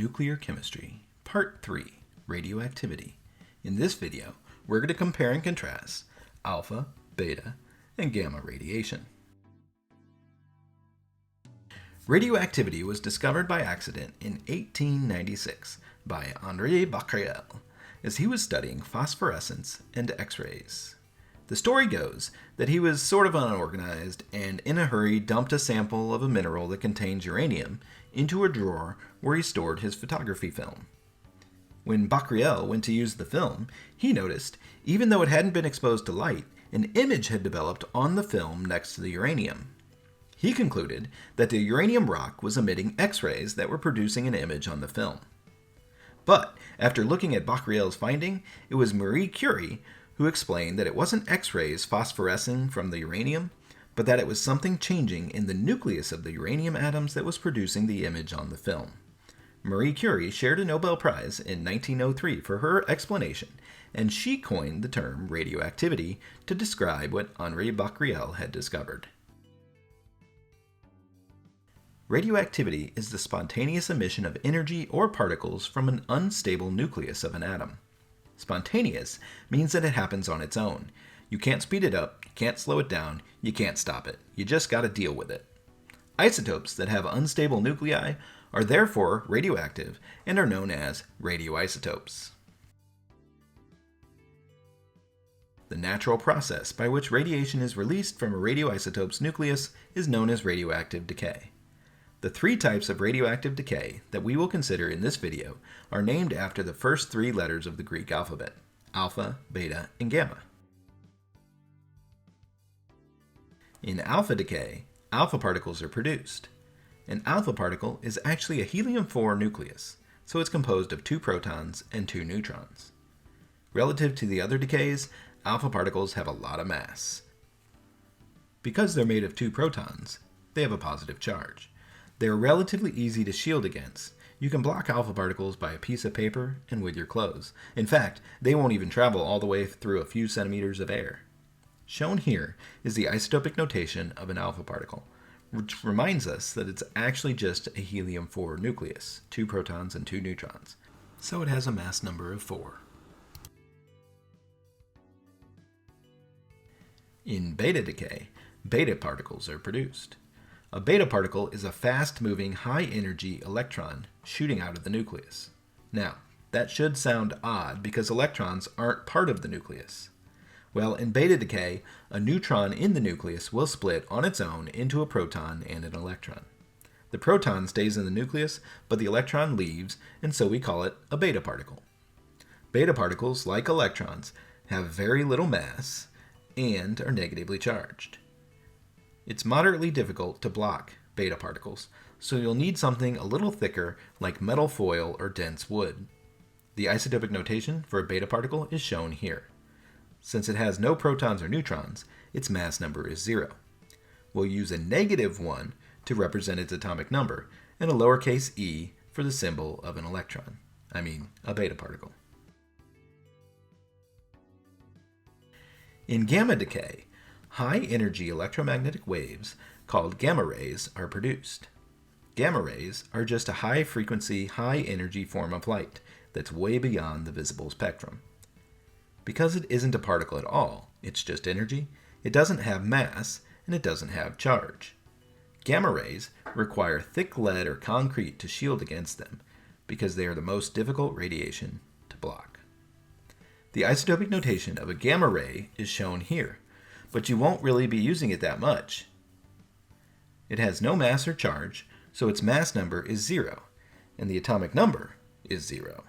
Nuclear Chemistry, Part 3, Radioactivity. In this video, we're going to compare and contrast alpha, beta, and gamma radiation. Radioactivity was discovered by accident in 1896 by Henri Becquerel as he was studying phosphorescence and X-rays. The story goes that he was sort of unorganized and in a hurry dumped a sample of a mineral that contains uranium into a drawer where he stored his photography film. When Becquerel went to use the film, he noticed, even though it hadn't been exposed to light, an image had developed on the film next to the uranium. He concluded that the uranium rock was emitting X-rays that were producing an image on the film. But after looking at Becquerel's finding, it was Marie Curie who explained that it wasn't X-rays phosphorescing from the uranium, but that it was something changing in the nucleus of the uranium atoms that was producing the image on the film. Marie Curie shared a Nobel Prize in 1903 for her explanation, and she coined the term radioactivity to describe what Henri Becquerel had discovered. Radioactivity is the spontaneous emission of energy or particles from an unstable nucleus of an atom. Spontaneous means that it happens on its own. You can't speed it up, you can't slow it down, you can't stop it. You just gotta deal with it. Isotopes that have unstable nuclei are therefore radioactive and are known as radioisotopes. The natural process by which radiation is released from a radioisotope's nucleus is known as radioactive decay. The three types of radioactive decay that we will consider in this video are named after the first three letters of the Greek alphabet: alpha, beta, and gamma. In alpha decay, alpha particles are produced. An alpha particle is actually a helium-4 nucleus, so it's composed of 2 protons and 2 neutrons. Relative to the other decays, alpha particles have a lot of mass. Because they're made of 2 protons, they have a positive charge. They are relatively easy to shield against. You can block alpha particles by a piece of paper and with your clothes. In fact, they won't even travel all the way through a few centimeters of air. Shown here is the isotopic notation of an alpha particle, which reminds us that it's actually just a helium-4 nucleus, 2 protons and 2 neutrons. So it has a mass number of 4. In beta decay, beta particles are produced. A beta particle is a fast-moving, high-energy electron shooting out of the nucleus. Now, that should sound odd because electrons aren't part of the nucleus. Well, in beta decay, a neutron in the nucleus will split on its own into a proton and an electron. The proton stays in the nucleus, but the electron leaves, and so we call it a beta particle. Beta particles, like electrons, have very little mass and are negatively charged. It's moderately difficult to block beta particles, so you'll need something a little thicker like metal foil or dense wood. The isotopic notation for a beta particle is shown here. Since it has no protons or neutrons, its mass number is 0. We'll use a -1 to represent its atomic number, and a lowercase e for the symbol of an electron. A beta particle. In gamma decay, high-energy electromagnetic waves called gamma rays are produced. Gamma rays are just a high-frequency, high-energy form of light that's way beyond the visible spectrum. Because it isn't a particle at all, it's just energy, it doesn't have mass, and it doesn't have charge. Gamma rays require thick lead or concrete to shield against them, because they are the most difficult radiation to block. The isotopic notation of a gamma ray is shown here, but you won't really be using it that much. It has no mass or charge, so its mass number is 0, and the atomic number is 0.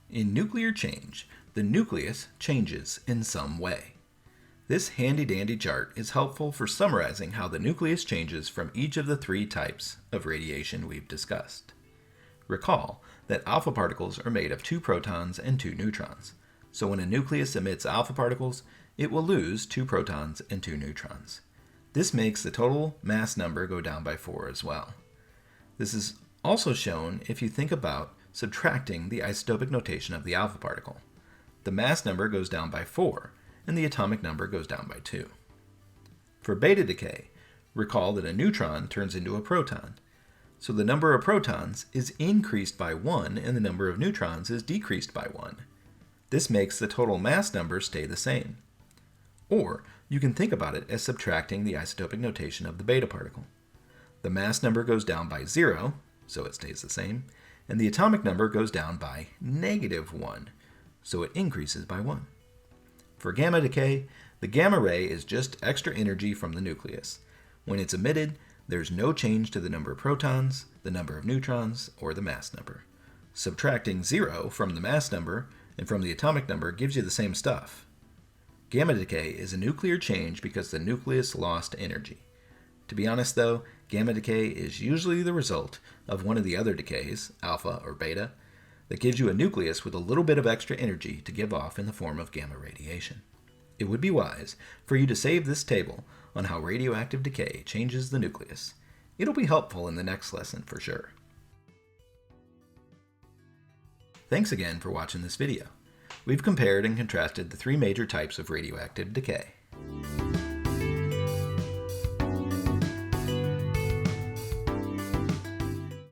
In nuclear change, the nucleus changes in some way. This handy-dandy chart is helpful for summarizing how the nucleus changes from each of the 3 types of radiation we've discussed. Recall that alpha particles are made of 2 protons and 2 neutrons. So when a nucleus emits alpha particles, it will lose 2 protons and 2 neutrons. This makes the total mass number go down by 4 as well. This is also shown if you think about subtracting the isotopic notation of the alpha particle. The mass number goes down by 4, and the atomic number goes down by 2. For beta decay, Recall that a neutron turns into a proton. So the number of protons is increased by 1 and the number of neutrons is decreased by 1. This makes the total mass number stay the same. Or you can think about it as subtracting the isotopic notation of the beta particle. The mass number goes down by 0, so it stays the same, and the atomic number goes down by -1, so it increases by 1. For gamma decay, the gamma ray is just extra energy from the nucleus. When it's emitted, there's no change to the number of protons, the number of neutrons, or the mass number. Subtracting 0 from the mass number and from the atomic number gives you the same stuff. Gamma decay is a nuclear change because the nucleus lost energy. To be honest though, gamma decay is usually the result of one of the other decays, alpha or beta, that gives you a nucleus with a little bit of extra energy to give off in the form of gamma radiation. It would be wise for you to save this table on how radioactive decay changes the nucleus. It'll be helpful in the next lesson for sure. Thanks again for watching this video. We've compared and contrasted the 3 major types of radioactive decay.